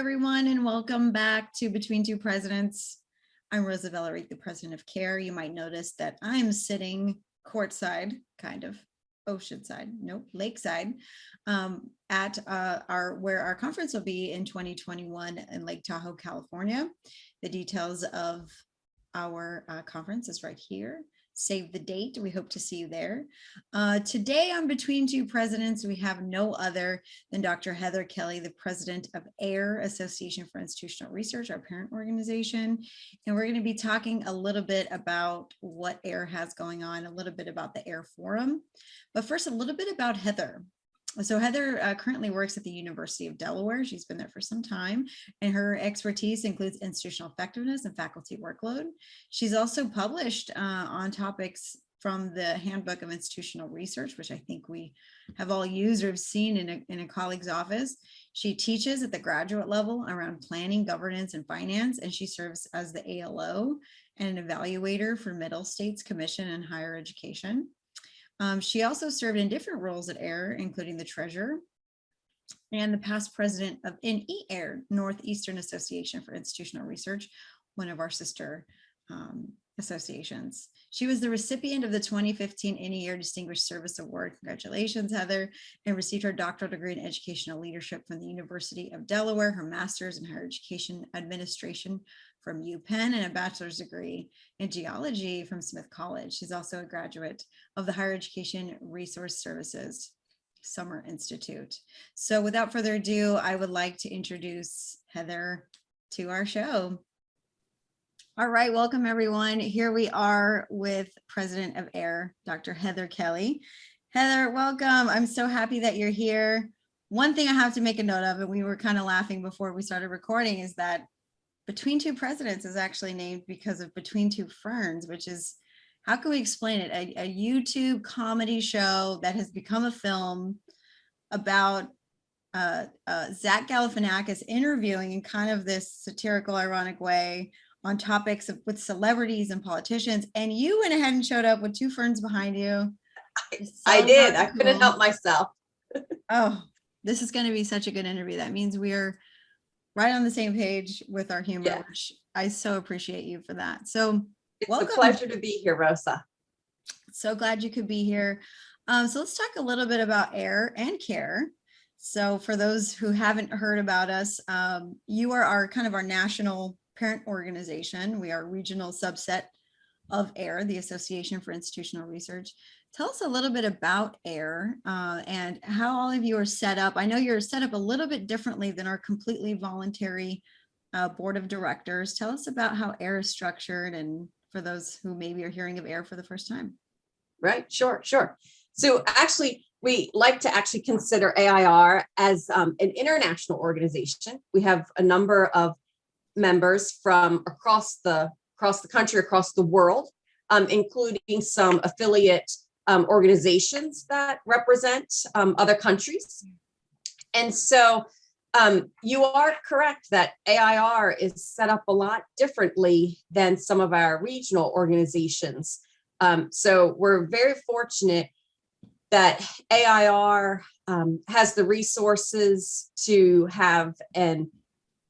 everyone, and welcome back to Between Two Presidents. I'm Rosa Belerique, the president of CAIR. You might notice that I'm sitting courtside, kind of oceanside, nope, lakeside, at where our conference will be in 2021 in Lake Tahoe, California. The details of our conference is right here. Save the date. We hope to see you there. Today on Between Two Presidents, we have no other than Dr. Heather Kelly, the president of AIR, Association for Institutional Research, our parent organization. And we're going to be talking a little bit about what AIR has going on, a little bit about the AIR Forum. But first, a little bit about Heather. So Heather currently works at the University of Delaware. She's been there for some time, and her expertise includes institutional effectiveness and faculty workload. She's also published on topics from the Handbook of Institutional Research, which I think we have all used or have seen in a colleague's office. She teaches at the graduate level around planning, governance, and finance, and she serves as the ALO and an evaluator for Middle States Commission on Higher Education. She also served in different roles at AIR, including the treasurer and the past president of NEAIR, Northeastern Association for Institutional Research, one of our sister associations. She was the recipient of the 2015 NEAIR Distinguished Service Award. Congratulations, Heather, and received her doctoral degree in educational leadership from the University of Delaware, her master's in higher education administration from UPenn, and a bachelor's degree in geology from Smith College. She's also a graduate of the Higher Education Resource Services Summer Institute. So without further ado, I would like to introduce Heather to our show. All right, welcome everyone. Here we are with President of AIR, Dr. Heather Kelly. Heather, welcome. I'm so happy that you're here. One thing I have to make a note of, and we were kind of laughing before we started recording, is that Between Two Presidents is actually named because of Between Two Ferns, which is, how can we explain it? A YouTube comedy show that has become a film about Zach Galifianakis interviewing in kind of this satirical, ironic way on topics with celebrities and politicians. And you went ahead and showed up with two ferns behind you. I did. I couldn't help myself. Oh, this is going to be such a good interview. That means we're right on the same page with our humor, Yeah. which I so appreciate you for that. So it's welcome. a pleasure to be here, Rosa. So glad you could be here. So let's talk a little bit about AIR and CAIR. So for those who haven't heard about us, you are our kind of our national parent organization. We are a regional subset of AIR, the Association for Institutional Research. Tell us a little bit about AIR and how all of you are set up. I know you're set up a little bit differently than our completely voluntary board of directors. Tell us about how AIR is structured, and for those who maybe are hearing of AIR for the first time. Right, sure. So actually, we like to actually consider AIR as an international organization. We have a number of members from across the country, across the world, including some affiliate organizations that represent other countries. And so you are correct that AIR is set up a lot differently than some of our regional organizations. So we're very fortunate that AIR has the resources to have an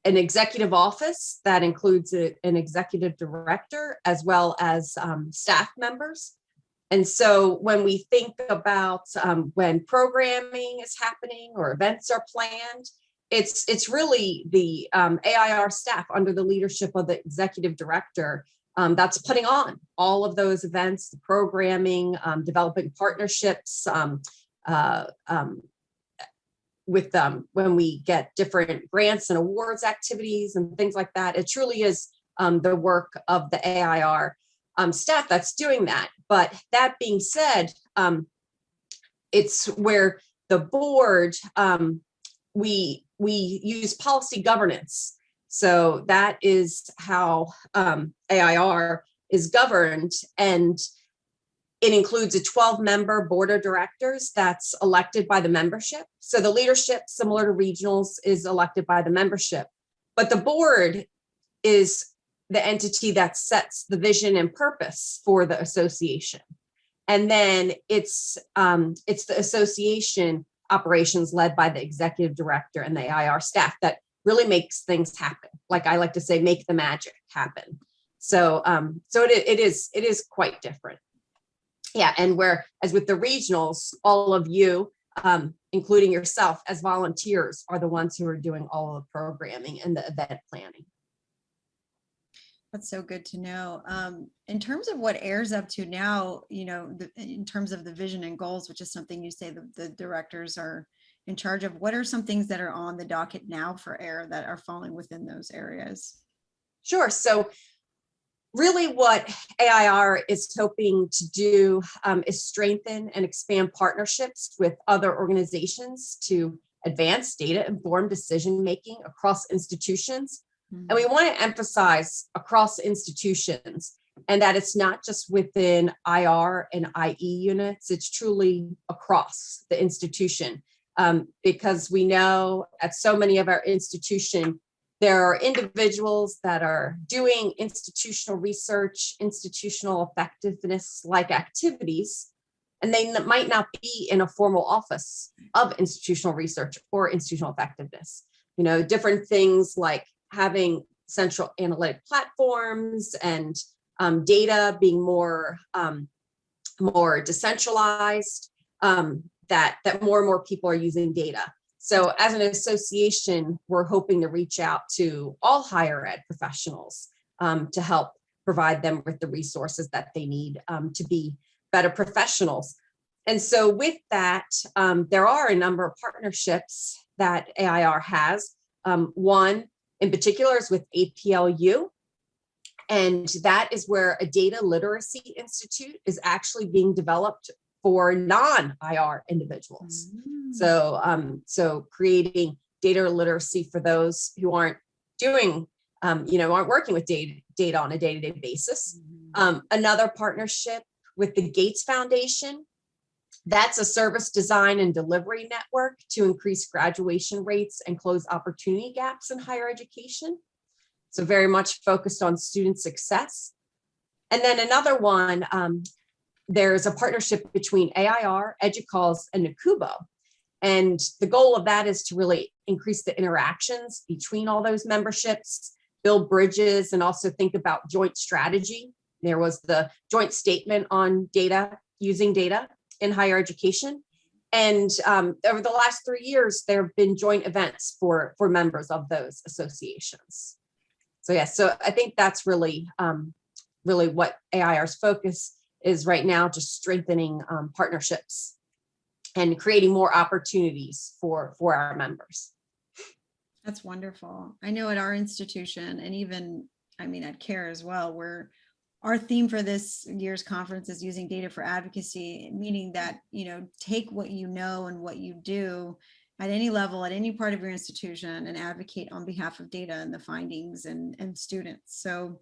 executive office that includes an executive director as well as staff members. And so when we think about when programming is happening or events are planned, it's really the AIR staff under the leadership of the executive director that's putting on all of those events, the programming, developing partnerships with them when we get different grants and awards activities and things like that. It truly is the work of the AIR staff that's doing that. But that being said, it's where the board, we use policy governance. So that is how AIR is governed, and it includes a 12-member board of directors that's elected by the membership. So the leadership, similar to regionals, is elected by the membership. But the board is the entity that sets the vision and purpose for the association. And then it's the association operations led by the executive director and the AIR staff that really makes things happen. Like I like to say, make the magic happen. So, so it is quite different. Yeah, and whereas with the regionals, all of you, including yourself as volunteers, are the ones who are doing all of the programming and the event planning. That's so good to know. In terms of what AIR's up to now, in terms of the vision and goals, which is something you say the directors are in charge of, what are some things that are on the docket now for AIR that are falling within those areas? Sure. So really what AIR is hoping to do is strengthen and expand partnerships with other organizations to advance data-informed decision-making across institutions. And we want to emphasize across institutions, and that it's not just within IR and IE units, it's truly across the institution. Because we know at so many of our institutions, there are individuals that are doing institutional research, institutional effectiveness like activities, and they might not be in a formal office of institutional research or institutional effectiveness. Different things like having central analytic platforms and data being more decentralized, that more and more people are using data. So as an association, we're hoping to reach out to all higher ed professionals to help provide them with the resources that they need to be better professionals. And so with that, there are a number of partnerships that AIR has. One in particular is with APLU. And that is where a data literacy institute is actually being developed for non-IR individuals. So creating data literacy for those who aren't doing, aren't working with data on a day-to-day basis. Another partnership with the Gates Foundation. That's a service design and delivery network to increase graduation rates and close opportunity gaps in higher education. So very much focused on student success. And then another one, there's a partnership between AIR, EDUCAUSE, and NACUBO. And the goal of that is to really increase the interactions between all those memberships, build bridges, and also think about joint strategy. There was the joint statement on data, using data in higher education. And over the last 3 years, there have been joint events for members of those associations. So yeah, so I think that's really what AIR's focus is right now, just strengthening partnerships and creating more opportunities for our members. That's wonderful. I know at our institution, and even, at CAIR as well, where our theme for this year's conference is using data for advocacy, meaning that, take what you know and what you do at any level, at any part of your institution, and advocate on behalf of data and the findings and students. So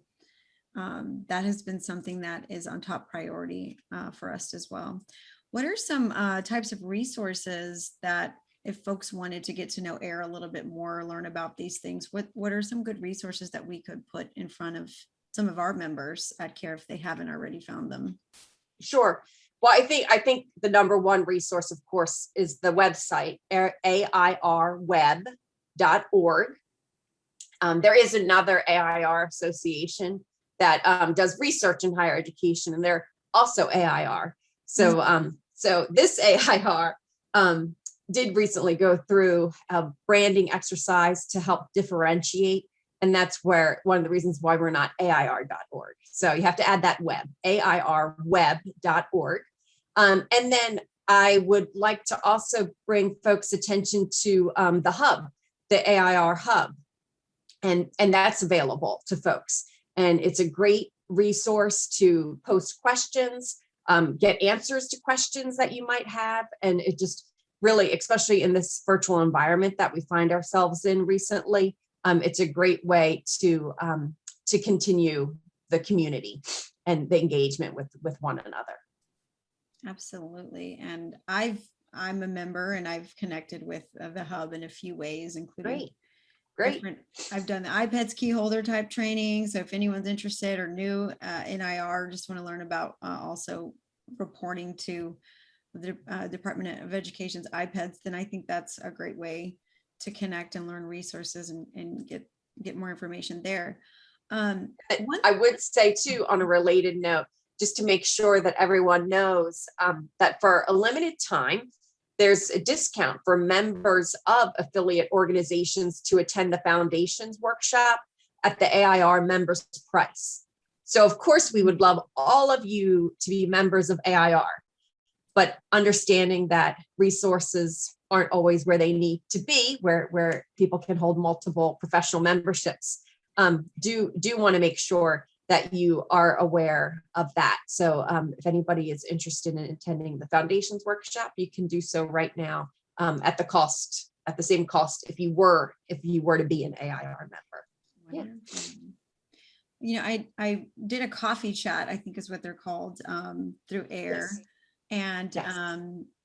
that has been something that is on top priority for us as well. What are some types of resources that, if folks wanted to get to know AIR a little bit more, learn about these things, what are some good resources that we could put in front of some of our members at CAIR if they haven't already found them? Sure. Well, I think the number one resource, of course, is the website, airweb.org. There is another AIR association that does research in higher education, and they're also AIR. So, so this AIR did recently go through a branding exercise to help differentiate. And that's where one of the reasons why we're not AIR.org. So you have to add that web, AIRweb.org. And then I would like to also bring folks' attention to the hub, the AIR hub. And that's available to folks. And it's a great resource to post questions, get answers to questions that you might have. And it just really, especially in this virtual environment that we find ourselves in recently, it's a great way to continue the community and the engagement with one another. Absolutely. And I'm a member, and I've connected with the hub in a few ways, including Great. I've done the iPads key holder type training. So if anyone's interested or new in IR, just want to learn about also reporting to the Department of Education's iPads, then I think that's a great way connect and learn resources and get more information there. I would say too, on a related note, just to make sure that everyone knows that for a limited time, there's a discount for members of affiliate organizations to attend the foundation's workshop at the AIR members price. So of course, we would love all of you to be members of AIR, but understanding that resources aren't always where they need to be, where people can hold multiple professional memberships. Do want to make sure that you are aware of that. So if anybody is interested in attending the foundation's workshop, you can do so right now at the same cost if you were to be an AIR member. Yeah. I did a coffee chat, I think is what they're called, through AIR. Yes. And Yes.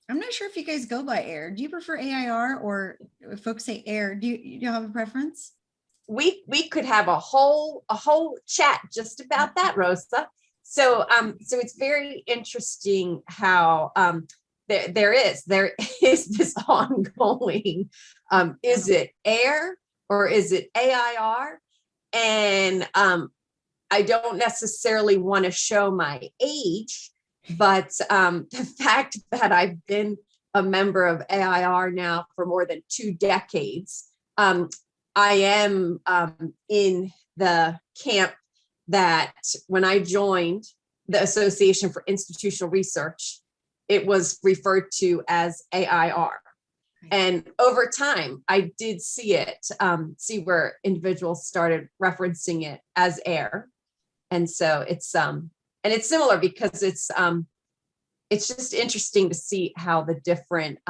I'm not sure if you guys go by AIR. Do you prefer AIR, or if folks say AIR, do you have a preference? We could have a whole chat just about that, Rosa. So it's very interesting how there is this ongoing is it AIR or is it AIR? And I don't necessarily want to show my age, but the fact that I've been a member of AIR now for more than 2 decades, I am in the camp that when I joined the Association for Institutional Research, it was referred to as AIR. And over time, I did see where individuals started referencing it as AIR. And so it's similar because it's just interesting to see how the different,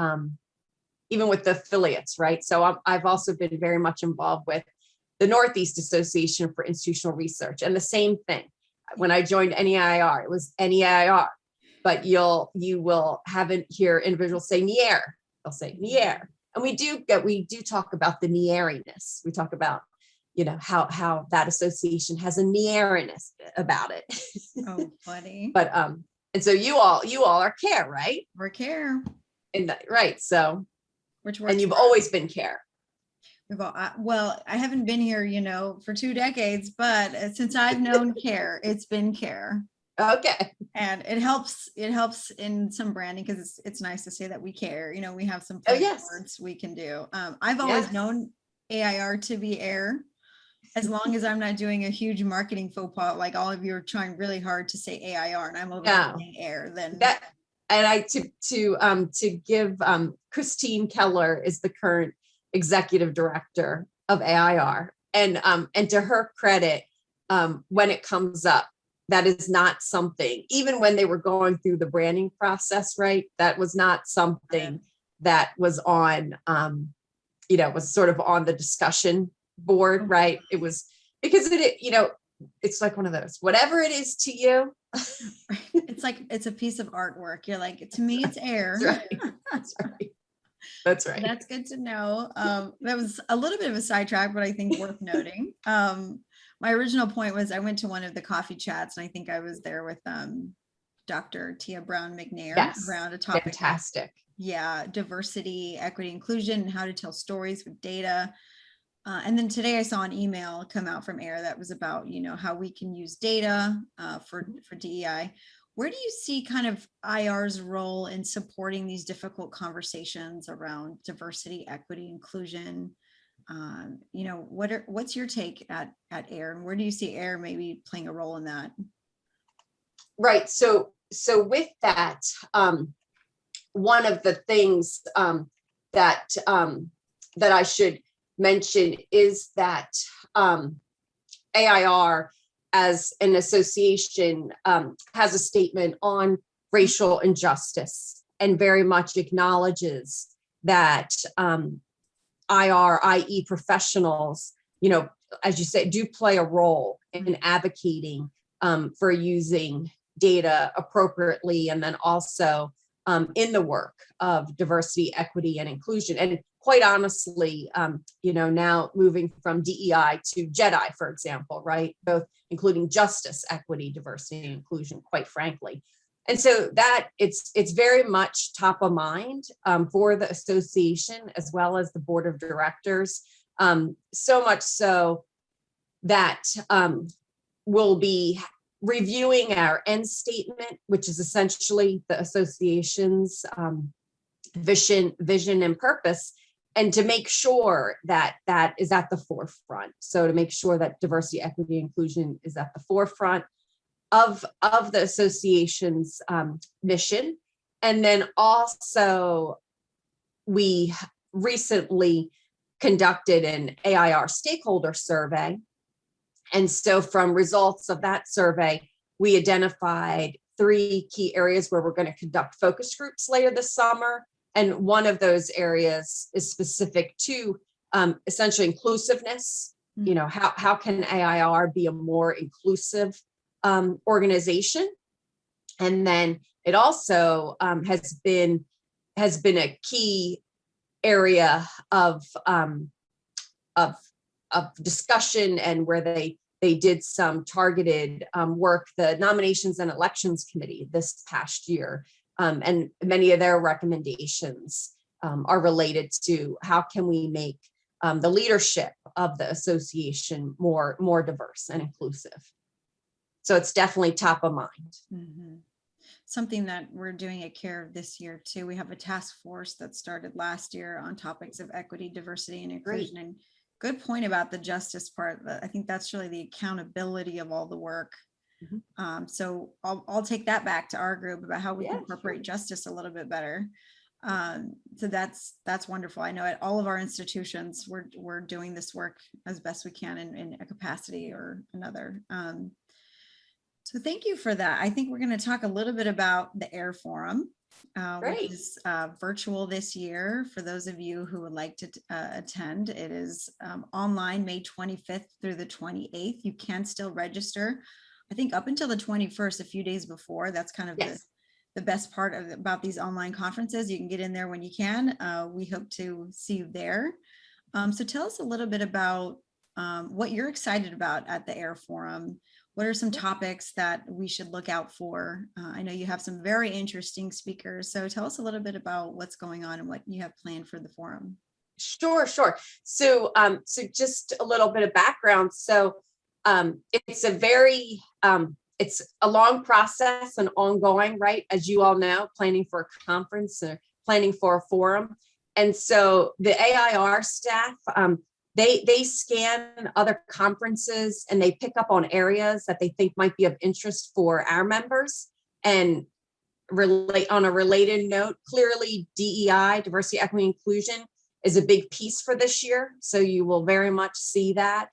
even with the affiliates, right? So I've also been very much involved with the Northeast Association for Institutional Research, and the same thing. When I joined NEIR, it was NEIR, but you will hear individuals say NEIR. They'll say NEIR, and we do talk about the NEIRiness. We talk about how that association has a NEIRiness about it. Oh, funny. But and so you all are CAIR, right? We're CAIR. Right. So. Which works. And you've always been CAIR. Well, I haven't been here, for 2 decades, but since I've known CAIR, it's been CAIR. Okay. And it helps in some branding because it's nice to say that we care. We have some words we can do. I've always known AIR to be AIR, as long as I'm not doing a huge marketing faux pas, like all of you are trying really hard to say AIR and I'm over saying AIR, then that. And to give Christine Keller is the current executive director of AIR, and to her credit, when it comes up, that is not something, even when they were going through the branding process, right? That was not something that was on, was sort of on the discussion board, right? It was because it's like one of those, whatever it is to you. It's like, it's a piece of artwork. You're like, to me, it's AIR. That's right. That's right. That's good to know. That was a little bit of a sidetrack, but I think worth noting. My original point was I went to one of the coffee chats, and I think I was there with Dr. Tia Brown McNair around a topic. Fantastic. Yeah, diversity, equity, inclusion, and how to tell stories with data. And then today I saw an email come out from AIR that was about, how we can use data for DEI. Where do you see kind of IR's role in supporting these difficult conversations around diversity, equity, inclusion? What's your take at AIR, and where do you see AIR maybe playing a role in that? Right. So with that, one of the things that I should mention is that AIR as an association has a statement on racial injustice and very much acknowledges that IE professionals, as you say, do play a role in advocating for using data appropriately, and then also in the work of diversity, equity, and inclusion. And quite honestly, now moving from DEI to JEDI, for example, right? Both including justice, equity, diversity, and inclusion, quite frankly. And so that it's very much top of mind for the association as well as the board of directors. So much so that we'll be reviewing our end statement, which is essentially the association's vision and purpose, and to make sure that that is at the forefront. So to make sure that diversity, equity, inclusion is at the forefront of the association's mission. And then also we recently conducted an AIR stakeholder survey. And so from results of that survey, we identified 3 key areas where we're going to conduct focus groups later this summer. And one of those areas is specific to essentially inclusiveness. You know, how can AIR be a more inclusive organization? And then it also has been a key area of discussion, and where they did some targeted work, the Nominations and Elections Committee this past year. And many of their recommendations are related to how can we make the leadership of the association more diverse and inclusive. So it's definitely top of mind. Mm-hmm. Something that we're doing at CAIR this year too. We have a task force that started last year on topics of equity, diversity, and inclusion. Great. And good point about the justice part. I think that's really the accountability of all the work. Mm-hmm. So I'll take that back to our group about how we can incorporate Sure. justice a little bit better. So that's wonderful. I know at all of our institutions, we're doing this work as best we can in a capacity or another. So thank you for that. I think we're going to talk a little bit about the CAIR Forum, which is virtual this year. For those of you who would like to attend, it is online May 25th through the 28th. You can still register, I think, up until the 21st, a few days before. That's kind of the best part about these online conferences. You can get in there when you can. We hope to see you there. So tell us a little bit about what you're excited about at the CAIR Forum. What are some topics that we should look out for? I know you have some very interesting speakers. So tell us a little bit about what's going on and what you have planned for the forum. Sure. So just a little bit of background. So it's it's a long process and ongoing, right? As you all know, planning for a conference or planning for a forum. And so the AIR staff, they scan other conferences and they pick up on areas that they think might be of interest for our members. And relate on a related note, clearly DEI, diversity, equity, inclusion, is a big piece for this year. So you will very much see that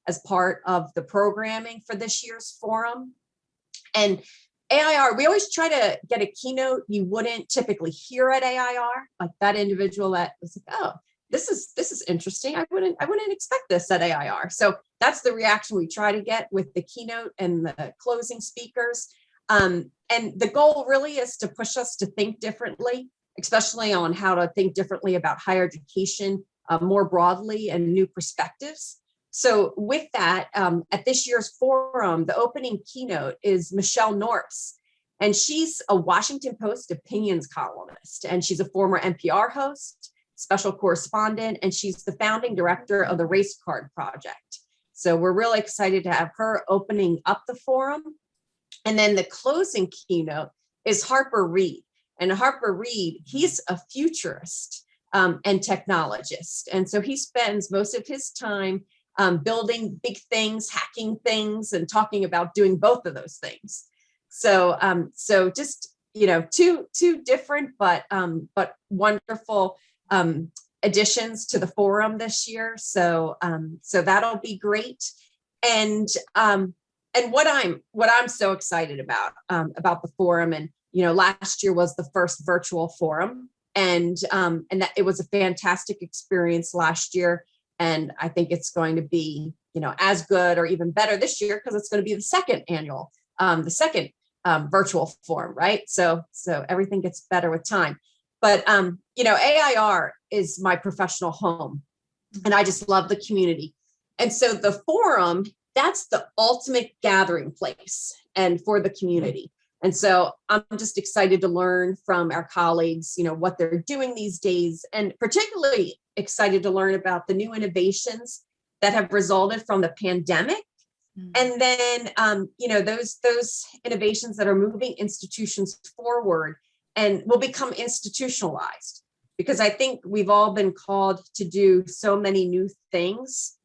as part of the programming for this year's forum. And AIR, we always try to get a keynote you wouldn't typically hear at AIR, like that individual that was like, oh, this is interesting. I wouldn't expect this at AIR. So that's the reaction we try to get with the keynote and the closing speakers. And the goal really is to push us to think differently, especially on how to think differently about higher education more broadly and new perspectives. So with that, at this year's forum, the opening keynote is Michelle Norris, and she's a Washington Post opinions columnist, and she's a former NPR host, special correspondent, and she's the founding director of the Race Card Project. So we're really excited to have her opening up the forum. And then the closing keynote is Harper Reed. And Harper Reed, he's a futurist and technologist. And so he spends most of his time building big things, hacking things, and talking about doing both of those things. So just, two different but wonderful additions to the forum this year. So that'll be great. And what I'm so excited about the forum, and last year was the first virtual forum, and that it was a fantastic experience last year. And I think it's going to be, as good or even better this year, because it's going to be the second virtual forum, right? So everything gets better with time. But, AIR is my professional home, and I just love the community. And so the forum, that's the ultimate gathering place and for the community. And so I'm just excited to learn from our colleagues, what they're doing these days, and particularly excited to learn about the new innovations that have resulted from the pandemic. And then, those innovations that are moving institutions forward and will become institutionalized, because I think we've all been called to do so many new things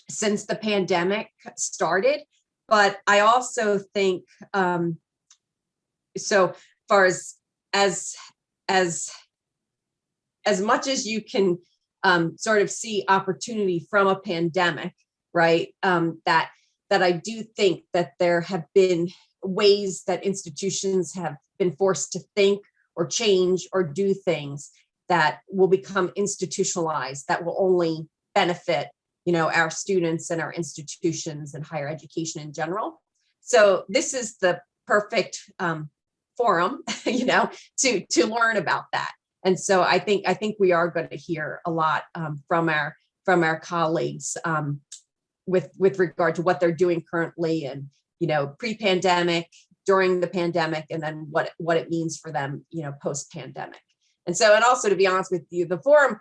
since the pandemic started. But I also think, so far as much as you can sort of see opportunity from a pandemic, right? That I do think that there have been ways that institutions have been forced to think or change or do things that will become institutionalized, that will only benefit, our students and our institutions and higher education in general. So this is the perfect forum, to learn about that. And so I think we are going to hear a lot from our colleagues with regard to what they're doing currently, and pre-pandemic, during the pandemic, and then what it means for them, post-pandemic. And so, and also, to be honest with you, the forum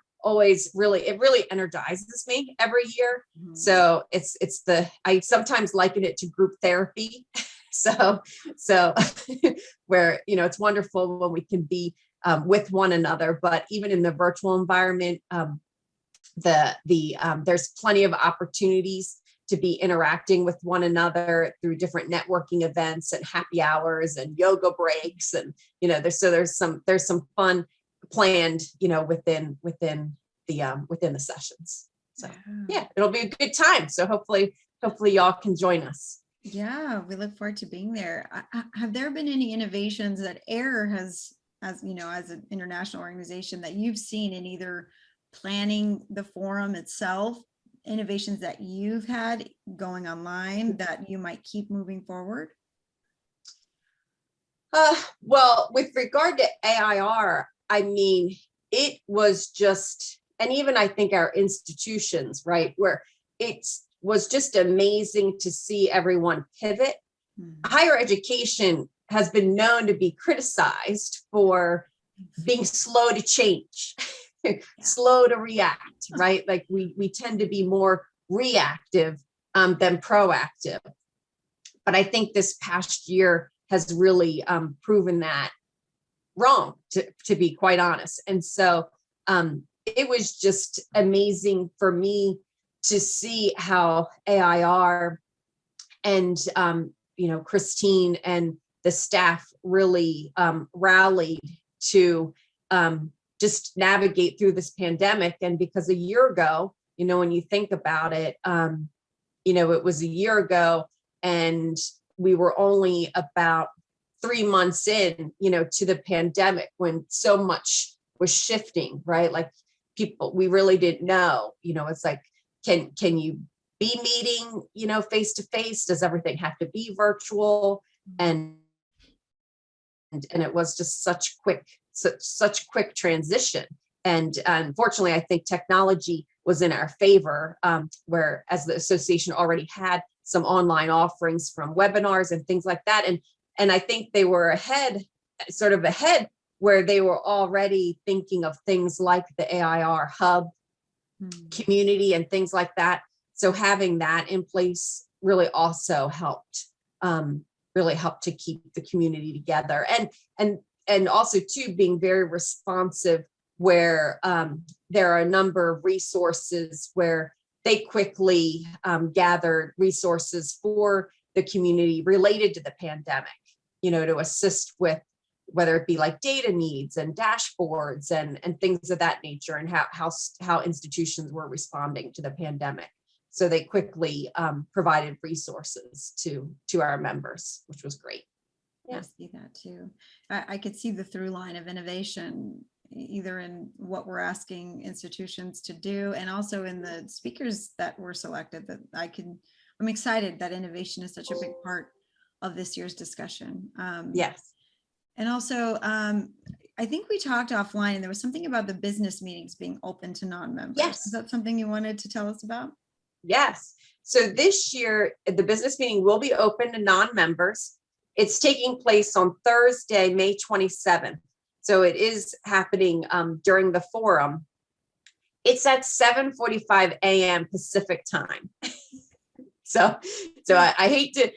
really energizes me every year. Mm-hmm. So I sometimes liken it to group therapy. So where it's wonderful when we can be with one another, but even in the virtual environment, there's plenty of opportunities to be interacting with one another through different networking events and happy hours and yoga breaks, and there's some fun planned within the sessions. So yeah, it'll be a good time. So hopefully y'all can join us. Yeah, we look forward to being there. Have there been any innovations that AIR has, as an international organization, that you've seen in either planning the forum itself, innovations that you've had going online that you might keep moving forward? Well, with regard to AIR, I mean, it was just, and even I think our institutions, right, where it was just amazing to see everyone pivot. Mm-hmm. Higher education has been known to be criticized for being slow to change. Slow to react, right? Like we tend to be more reactive than proactive. But I think this past year has really proven that wrong, to be quite honest. And so it was just amazing for me to see how AIR and Christine and the staff really rallied to just navigate through this pandemic. And because a year ago, when you think about it, it was a year ago, and we were only about 3 months in, to the pandemic, when so much was shifting, right? Like we really didn't know, it's like, can you be meeting, face to face? Does everything have to be virtual? And it was just such quick transition. And unfortunately, I think technology was in our favor, where as the association already had some online offerings from webinars and things like that. And I think they were ahead, where they were already thinking of things like the AIR hub community and things like that. So having that in place really also helped to keep the community together. And also too, being very responsive, where there are a number of resources where they quickly gathered resources for the community related to the pandemic, to assist with whether it be like data needs and dashboards and things of that nature, and how institutions were responding to the pandemic. So they quickly provided resources to our members, which was great. Yeah. I see that too. I could see the through line of innovation, either in what we're asking institutions to do, and also in the speakers that were selected. I'm excited that innovation is such a big part of this year's discussion. Yes. And also, I think we talked offline, and there was something about the business meetings being open to non-members. Yes. Is that something you wanted to tell us about? Yes. So this year, the business meeting will be open to non-members. It's taking place on Thursday, May 27th. So it is happening during the forum. It's at 7:45 a.m. Pacific time. So I hate to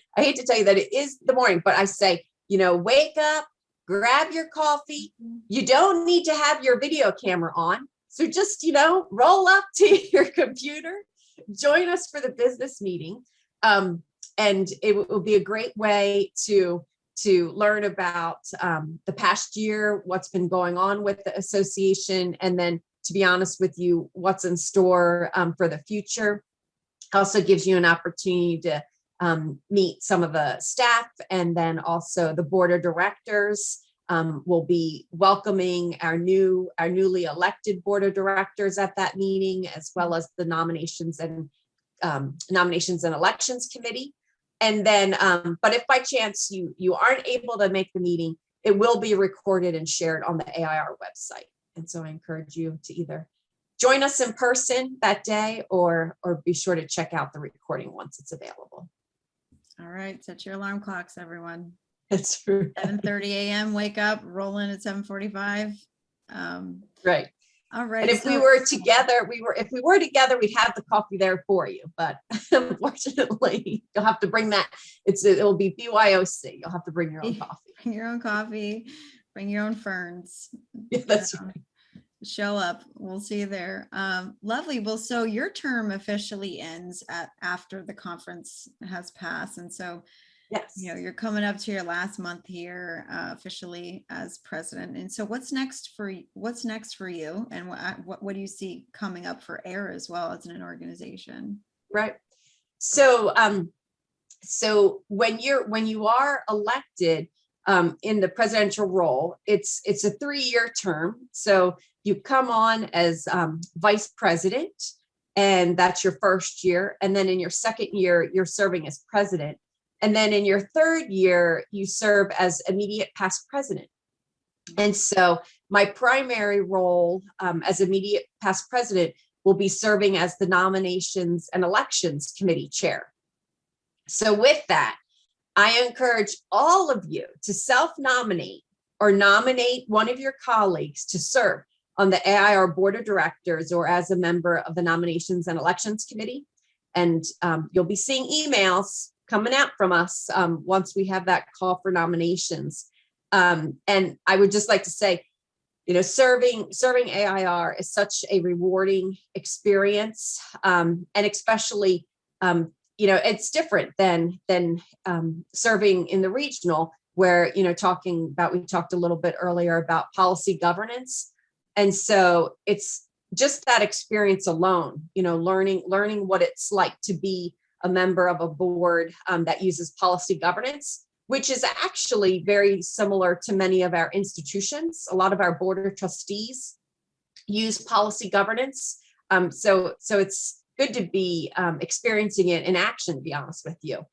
tell you that it is the morning, but I say, wake up, grab your coffee. You don't need to have your video camera on. So just, roll up to your computer, join us for the business meeting. And it will be a great way to learn about the past year, what's been going on with the association, and then, to be honest with you, what's in store for the future. Also gives you an opportunity to meet some of the staff, and then also the board of directors. Will be welcoming our newly elected board of directors at that meeting, as well as the nominations and elections committee. And then, but if by chance you aren't able to make the meeting, it will be recorded and shared on the AIR website. And so I encourage you to either join us in person that day, or be sure to check out the recording once it's available. All right, set your alarm clocks, everyone. That's true. 7:30 a.m. wake up, roll in at 7:45. Right. All right. And if we were together, we'd have the coffee there for you. But unfortunately, you'll have to bring that. It'll be BYOC. You'll have to bring your own coffee. Bring your own coffee, bring your own ferns. Yeah, that's right. Show up. We'll see you there. Lovely. Well, so your term officially ends after the conference has passed. And so, yes, you're coming up to your last month here officially as president. And so what's next for you? And what do you see coming up for AIR as well as an organization? Right. So, so when you are elected in the presidential role, it's a 3-year term. So you come on as vice president, and that's your first year. And then in your second year, you're serving as president. And then in your third year, you serve as immediate past president. And so my primary role as immediate past president will be serving as the nominations and elections committee chair. So with that, I encourage all of you to self-nominate or nominate one of your colleagues to serve on the AIR board of directors or as a member of the nominations and elections committee. And you'll be seeing emails coming out from us once we have that call for nominations. And I would just like to say, serving AIR is such a rewarding experience, and especially, it's different than serving in the regional, where we talked a little bit earlier about policy governance, and so it's just that experience alone, learning what it's like to be a member of a board that uses policy governance, which is actually very similar to many of our institutions. A lot of our board of trustees use policy governance. So it's good to be experiencing it in action, to be honest with you.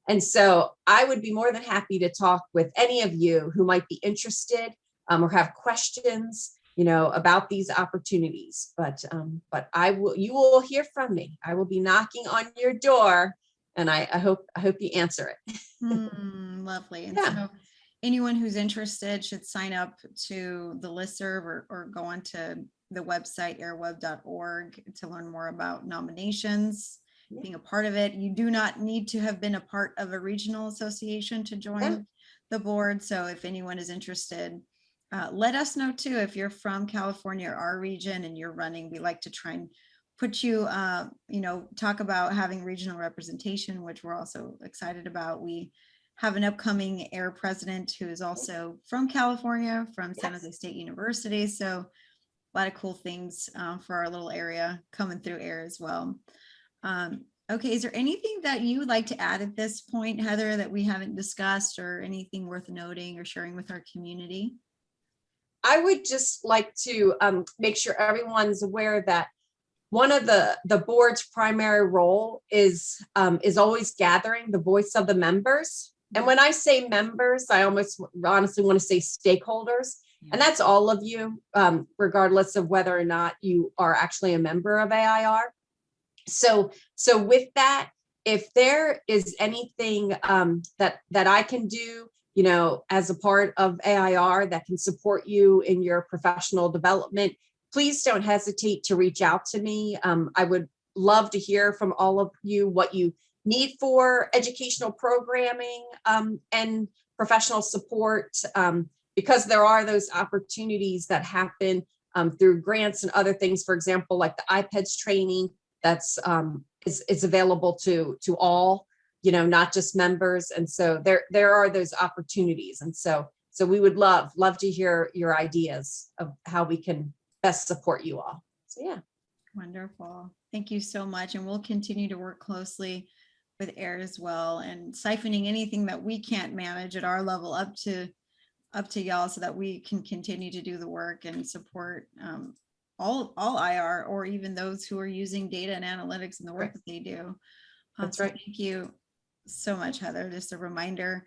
And so I would be more than happy to talk with any of you who might be interested or have questions, about these opportunities. But you will hear from me. I will be knocking on your door, and I hope you answer it. Lovely. And so anyone who's interested should sign up to the listserv or go onto the website airweb.org to learn more about nominations, being a part of it. You do not need to have been a part of a regional association to join the board. So if anyone is interested, let us know too. If you're from California or our region and you're running, we like to try and put you, talk about having regional representation, which we're also excited about. We have an upcoming AIR president who is also from California, from San Jose State University. So a lot of cool things for our little area coming through AIR as well. Okay, is there anything that you would like to add at this point, Heather, that we haven't discussed, or anything worth noting or sharing with our community? I would just like to make sure everyone's aware that one of the board's primary role is always gathering the voice of the members. And when I say members, I almost honestly want to say stakeholders. And that's all of you, regardless of whether or not you are actually a member of AIR. So with that, if there is anything that I can do you know, as a part of AIR that can support you in your professional development, please don't hesitate to reach out to me. I would love to hear from all of you what you need for educational programming and professional support, because there are those opportunities that happen through grants and other things. For example, like the iPads training that's is available to all, you know, not just members. And so there are those opportunities. And so we would love to hear your ideas of how we can best support you all. So yeah. Wonderful. Thank you so much. And we'll continue to work closely with AIR as well, and siphoning anything that we can't manage at our level up to y'all, so that we can continue to do the work and support all IR, or even those who are using data and analytics in the work that they do. That's so right. Thank you so much, Heather. Just a reminder,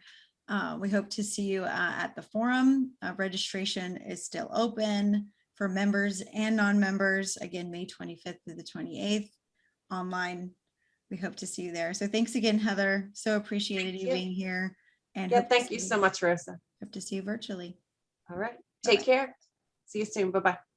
we hope to see you at the forum. Registration is still open for members and non-members. Again, May 25th through the 28th online. We hope to see you there. So thanks again, Heather. So appreciated you being here. And Yeah, thank you so much, Rosa. Hope to see you virtually. All right. Take care. See you soon. Bye-bye.